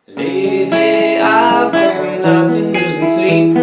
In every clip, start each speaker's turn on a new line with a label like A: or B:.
A: Lately I've been losing sleep,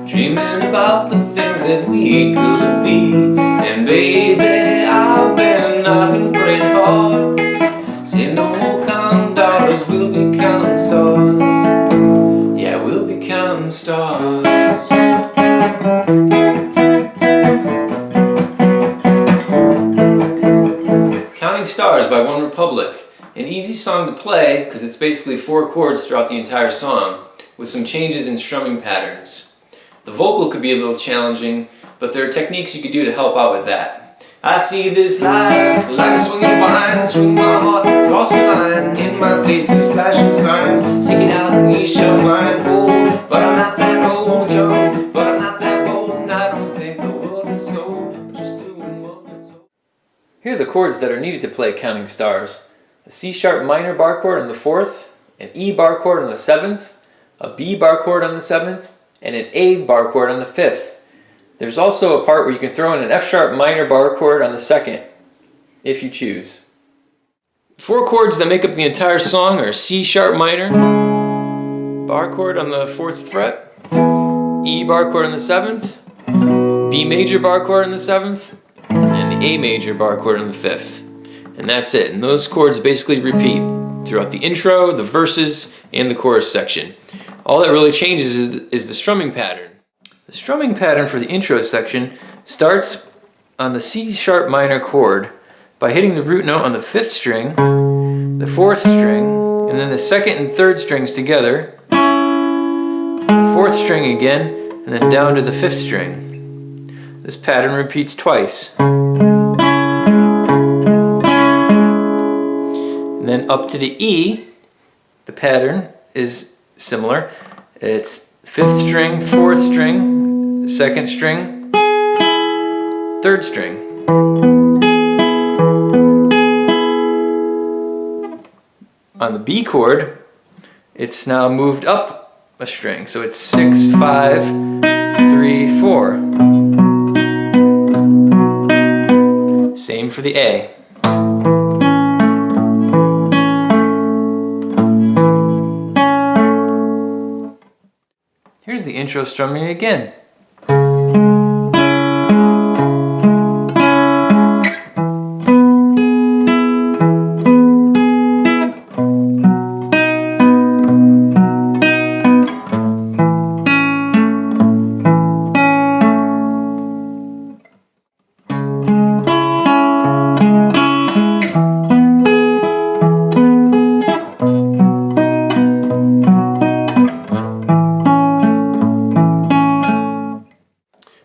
A: dreaming about the things that we could be. And baby, I've been praying hard, saying no more counting dollars, we'll be counting stars. Yeah, we'll be counting stars. Counting Stars by OneRepublic. An easy song to play because it's basically 4 chords throughout the entire song with some changes in strumming patterns. The vocal could be a little challenging, but there are techniques you could do to help out with that. I see this life like a swinging vine, swing my heart across the line, in my face is flashing signs, seek it out and we shall find. Oh, but I'm not that old, young, but I'm not that bold, and I don't think the world is sold, I'm just doing what it's told. Here are the chords that are needed to play Counting Stars. A C-sharp minor bar chord on the 4th, an E bar chord on the 7th, a B bar chord on the 7th, and an A bar chord on the 5th. There's also a part where you can throw in an F-sharp minor bar chord on the 2nd, if you choose. 4 chords that make up the entire song are C-sharp minor, bar chord on the 4th fret, E bar chord on the 7th, B major bar chord on the 7th, and the A major bar chord on the 5th. And that's it. And those chords basically repeat throughout the intro, the verses, and the chorus section. All that really changes is the strumming pattern. The strumming pattern for the intro section starts on the C-sharp minor chord by hitting the root note on the 5th string, the 4th string, and then the 2nd and 3rd strings together, the 4th string again, and then down to the 5th string. This pattern repeats twice. And then up to the E, the pattern is similar. It's 5th string, 4th string, 2nd string, 3rd string. On the B chord, it's now moved up a string. So it's 6, 5, 3, 4. Same for the A. Here's the intro strumming again.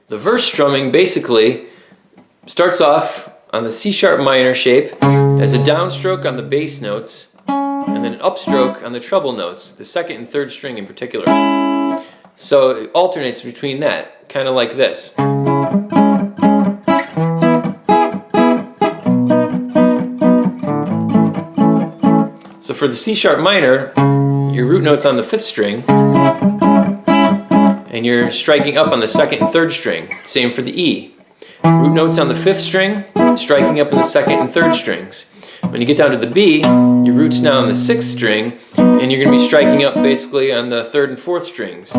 A: The verse strumming basically starts off on the C-sharp minor shape as a downstroke on the bass notes and then an upstroke on the treble notes, the 2nd and 3rd string in particular. So it alternates between that, kind of like this. So for the C-sharp minor, your root note's on the 5th string, and you're striking up on the 2nd and 3rd string. Same for the E. Root notes on the 5th string, striking up on the 2nd and 3rd strings. When you get down to the B, your root's now on the 6th string, and you're going to be striking up basically on the 3rd and 4th strings.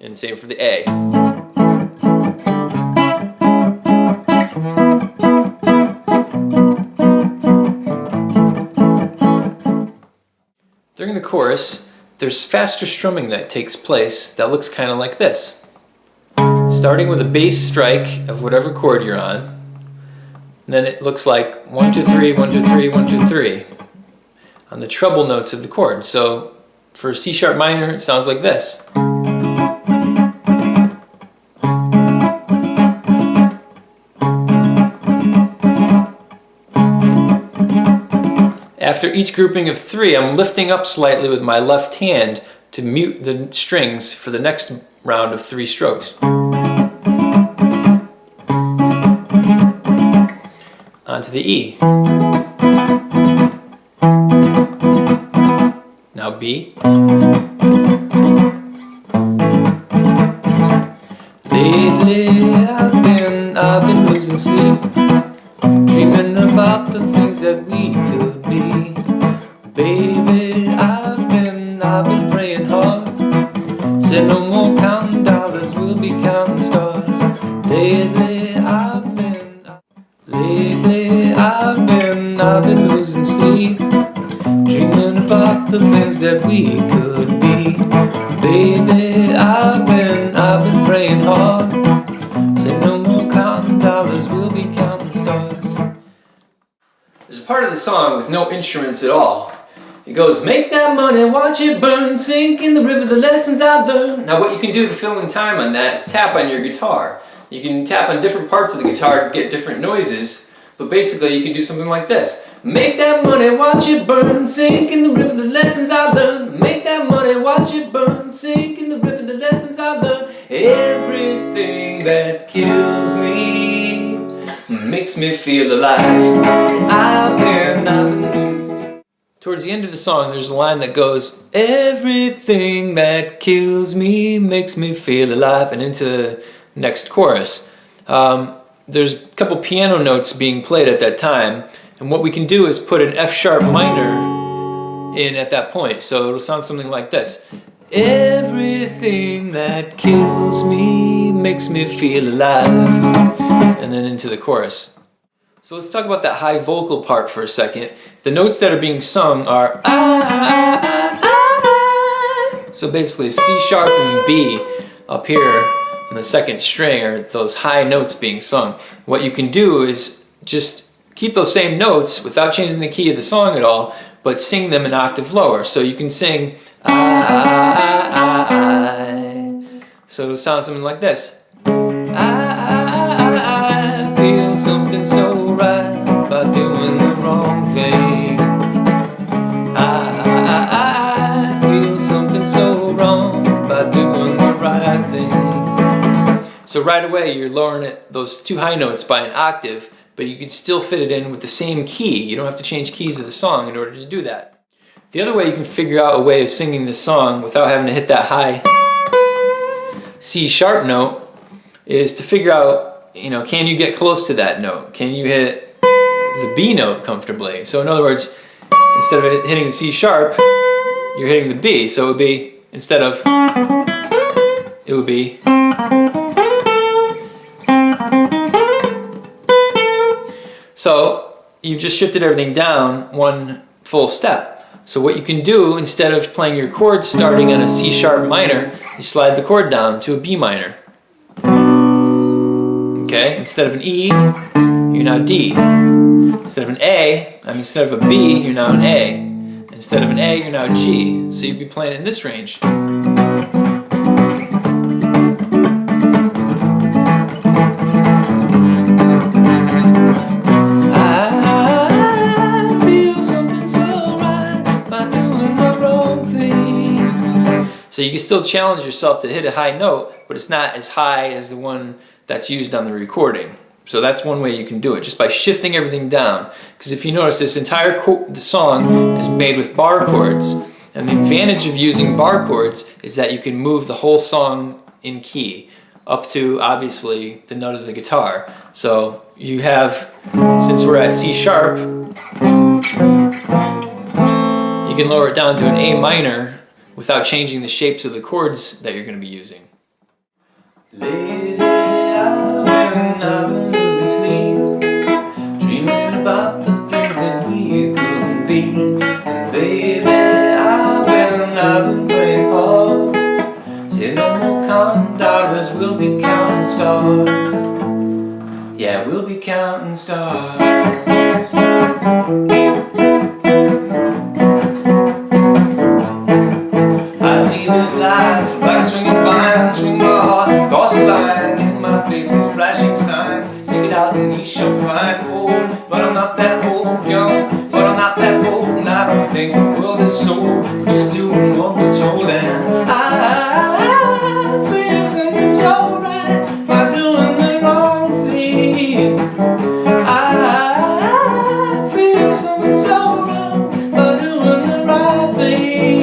A: And same for the A. During the chorus, there's faster strumming that takes place that looks kind of like this. Starting with a bass strike of whatever chord you're on, and then it looks like 1, 2, 3, 1, 2, 3, 1, 2, 3 on the treble notes of the chord. So for C-sharp minor, it sounds like this. After each grouping of 3, I'm lifting up slightly with my left hand to mute the strings for the next round of 3 strokes. Onto the E. Now B. Lately I've been losing sleep, dreaming about the things that we could be. Baby, I've been losing sleep, dreaming about the things that we could be. Baby, I've been praying hard. Say no more counting dollars, we'll be counting stars. There's a part of the song with no instruments at all. It goes, make that money, watch it burn, sink in the river, the lessons I've learned. Now what you can do to fill in time on that is tap on your guitar. You can tap on different parts of the guitar to get different noises, but basically you can do something like this. Make that money, watch it burn, sink in the river, the lessons I learned. Make that money, watch it burn, sink in the river, the lessons I learned. Everything that kills me makes me feel alive. I've been losing sleep. Towards the end of the song, there's a line that goes, everything that kills me makes me feel alive, and into the next chorus. There's a couple piano notes being played at that time, and what we can do is put an F sharp minor in at that point, so it'll sound something like this. Everything that kills me makes me feel alive, and then into the chorus. So let's talk about that high vocal part for a second. The notes that are being sung are so basically C sharp and B up here on the second string are those high notes being sung. What you can do is just keep those same notes without changing the key of the song at all, but sing them an octave lower. So you can sing so it'll sound something like this. I feel something so right by doing the wrong thing. I feel something so wrong by doing the right thing. So right away you're lowering those two high notes by an octave, but you can still fit it in with the same key. You don't have to change keys of the song in order to do that. The other way you can figure out a way of singing this song without having to hit that high C sharp note is to figure out, can you get close to that note? Can you hit the B note comfortably? So in other words, instead of hitting the C sharp, you're hitting the B. So it would be, it would be. So you've just shifted everything down one full step. So what you can do, instead of playing your chord starting on a C sharp minor, you slide the chord down to a B minor. Okay, instead of an E, you're now D. Instead of an A, instead of a B, you're now an A. Instead of an A, you're now G. So you'd be playing in this range. So you can still challenge yourself to hit a high note, but it's not as high as the one that's used on the recording. So that's one way you can do it, just by shifting everything down. Because if you notice, this entire the song is made with bar chords, and the advantage of using bar chords is that you can move the whole song in key, up to, obviously, the note of the guitar. So you have, since we're at C sharp, you can lower it down to an A minor, without changing the shapes of the chords that you're going to be using. Lately I've been losing sleep, dreaming about the things that we couldn't be. And baby, I've been praying hard. Say no more counting dollars, we'll be counting stars. Yeah, we'll be counting stars. This life, like a swinging vine, swing my heart, cross the line, in my face is flashing signs, sing it out and ye shall find old, but I'm not that old, young, but I'm not that old, and I don't think the world is sold, we're just doing what we're told, and I feel something so right, by doing the wrong thing, I feel something so wrong, by doing the right thing.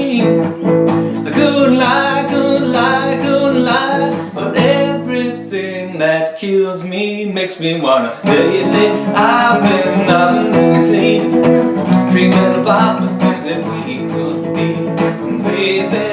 A: But everything that kills me makes me wanna lately I've been losing sleep, dreaming about the things that we could be. And baby,